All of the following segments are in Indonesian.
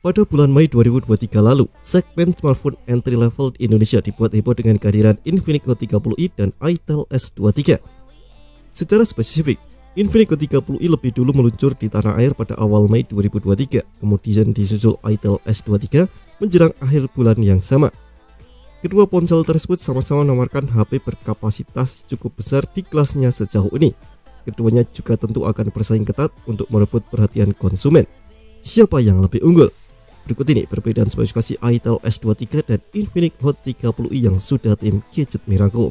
Pada bulan Mei 2023 lalu, segmen smartphone entry level di Indonesia dibuat heboh dengan kehadiran Infinix Hot 30i dan Itel S23. Secara spesifik, Infinix Hot 30i lebih dulu meluncur di tanah air pada awal Mei 2023, kemudian disusul Itel S23 menjelang akhir bulan yang sama. Kedua ponsel tersebut sama-sama menawarkan HP berkapasitas cukup besar di kelasnya sejauh ini. Keduanya juga tentu akan bersaing ketat untuk merebut perhatian konsumen. Siapa yang lebih unggul? Berikut ini perbedaan spesifikasi Itel S23 dan Infinix Hot 30i yang sudah tim Gadget merangkum.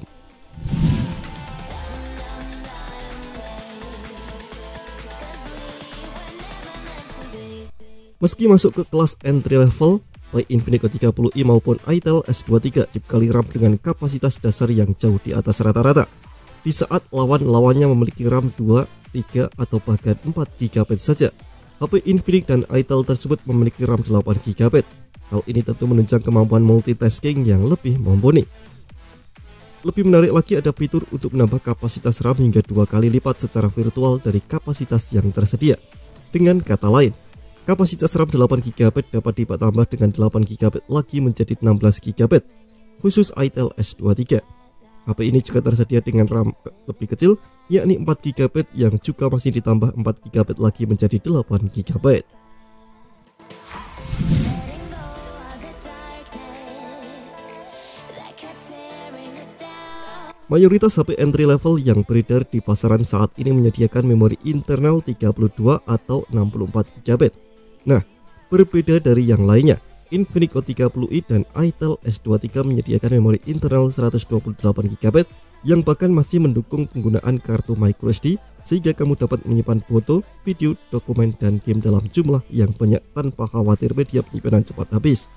Meski masuk ke kelas entry level, baik Infinix Hot 30i maupun Itel S23 dibekali RAM dengan kapasitas dasar yang jauh di atas rata-rata. Di saat lawan-lawannya memiliki RAM 2, 3, atau bahkan 4 GB saja, HP Infinix dan Itel tersebut memiliki RAM 8 GB. Hal ini tentu menunjang kemampuan multitasking yang lebih mumpuni. Lebih menarik lagi, ada fitur untuk menambah kapasitas RAM hingga 2 kali lipat secara virtual dari kapasitas yang tersedia. Dengan kata lain, kapasitas RAM 8 GB dapat ditambah dengan 8 GB lagi menjadi 16 GB, khusus Itel S23. HP ini juga tersedia dengan RAM lebih kecil, yakni 4 GB yang juga masih ditambah 4 GB lagi menjadi 8 GB. Mayoritas HP entry level yang beredar di pasaran saat ini menyediakan memori internal 32 atau 64 GB. Nah, berbeda dari yang lainnya, Infinix Hot 30i dan Itel S23 menyediakan memori internal 128 GB yang bahkan masih mendukung penggunaan kartu microSD, sehingga kamu dapat menyimpan foto, video, dokumen, dan game dalam jumlah yang banyak tanpa khawatir media penyimpanan cepat habis.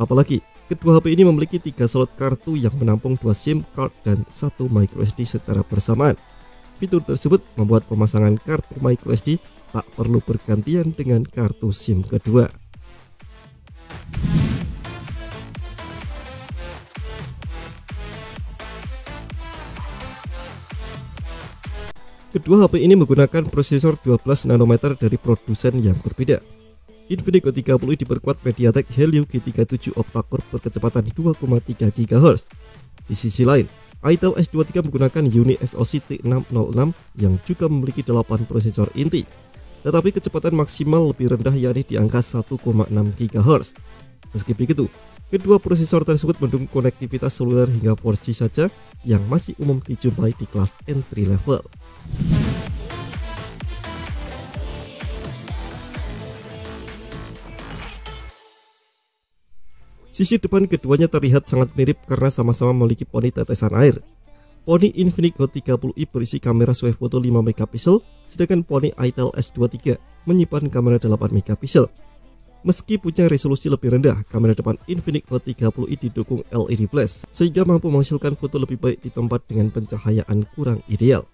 Apalagi, kedua HP ini memiliki 3 slot kartu yang menampung 2 SIM card dan 1 microSD secara bersamaan. Fitur tersebut membuat pemasangan kartu microSD tak perlu bergantian dengan kartu SIM kedua. Kedua HP ini menggunakan prosesor 12 nanometer dari produsen yang berbeda. Infinix Hot 30i diperkuat MediaTek Helio G37 octa-core berkecepatan 2,3 GHz. Di sisi lain, Itel S23 menggunakan Uni SoC T606 yang juga memiliki 8 prosesor inti, tetapi kecepatan maksimal lebih rendah, yakni di angka 1,6 GHz. Meski begitu, kedua prosesor tersebut mendukung konektivitas seluler hingga 4G saja yang masih umum dijumpai di kelas entry level. Sisi depan keduanya terlihat sangat mirip karena sama-sama memiliki poni tetesan air. Poni Infinix Hot 30i berisi kamera swavefoto 5 MP, sedangkan poni Itel S23 menyimpan kamera 8 MP. Meski punya resolusi lebih rendah, kamera depan Infinix Hot 30i didukung LED flash, sehingga mampu menghasilkan foto lebih baik di tempat dengan pencahayaan kurang ideal.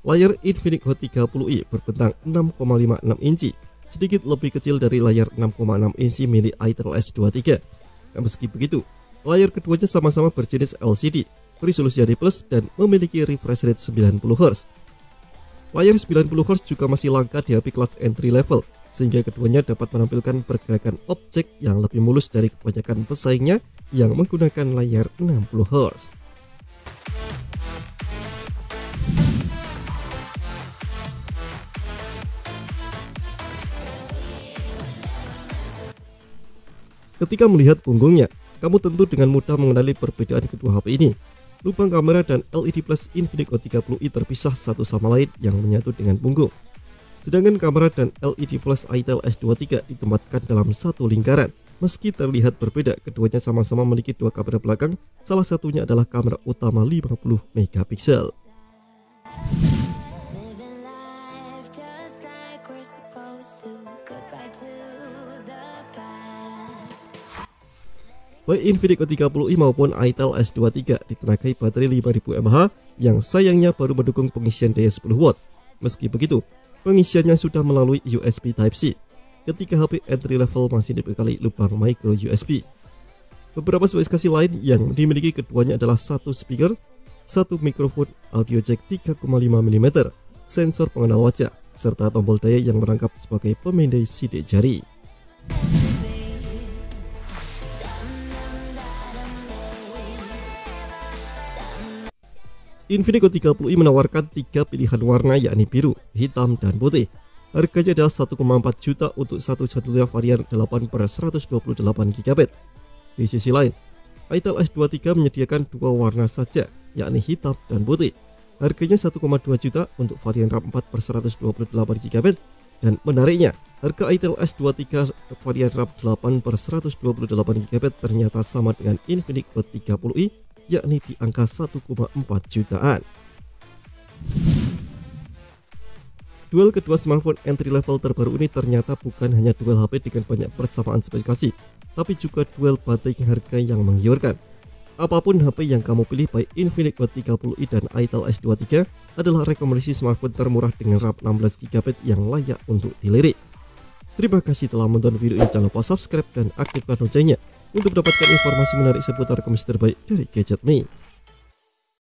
Layar Infinix Hot 30i berbentang 6,56 inci, sedikit lebih kecil dari layar 6,6 inci milik Itel S23. Meski begitu, layar keduanya sama-sama berjenis LCD, resolusi HD+, dan memiliki refresh rate 90Hz. Layar 90Hz juga masih langka di HP kelas entry level, sehingga keduanya dapat menampilkan pergerakan objek yang lebih mulus dari kebanyakan pesaingnya yang menggunakan layar 60Hz. Ketika melihat punggungnya, kamu tentu dengan mudah mengenali perbedaan kedua HP ini. Lubang kamera dan LED flash Infinix Hot 30i terpisah satu sama lain yang menyatu dengan punggung. Sedangkan kamera dan LED flash Itel S23 ditempatkan dalam satu lingkaran. Meski terlihat berbeda, keduanya sama-sama memiliki 2 kamera belakang, salah satunya adalah kamera utama 50 MP. Baik Infinix Hot 30i maupun Itel S23 ditenagai baterai 5000 mAh yang sayangnya baru mendukung pengisian daya 10 watt. Meski begitu, pengisiannya sudah melalui USB Type-C. Ketika HP entry level masih dibekali lubang micro USB. Beberapa spesifikasi lain yang dimiliki keduanya adalah satu speaker, satu mikrofon, audio jack 3,5 mm, sensor pengenal wajah, serta tombol daya yang merangkap sebagai pemindai sidik jari. Infinix Hot 30i menawarkan 3 pilihan warna yakni biru, hitam, dan putih. Harganya adalah 1,4 juta untuk satu-satunya varian 8/128 GB. Di sisi lain, Itel S23 menyediakan 2 warna saja, yakni hitam dan putih. Harganya 1,2 juta untuk varian RAM 4/128 GB. Dan menariknya, harga Itel S23 varian RAM 8/128 GB ternyata sama dengan Infinix Hot 30i, yakni di angka 1,4 jutaan. Duel kedua smartphone entry level terbaru ini ternyata bukan hanya duel HP dengan banyak persamaan spesifikasi, tapi juga duel batik harga yang menggiurkan. Apapun HP yang kamu pilih, baik Infinix Hot 30i dan Itel S23 adalah rekomendasi smartphone termurah dengan RAM 16 GB yang layak untuk dilirik. Terima kasih telah menonton video ini, jangan lupa subscribe dan aktifkan loncengnya untuk mendapatkan informasi menarik seputar komisi terbaik dari Gadget Me.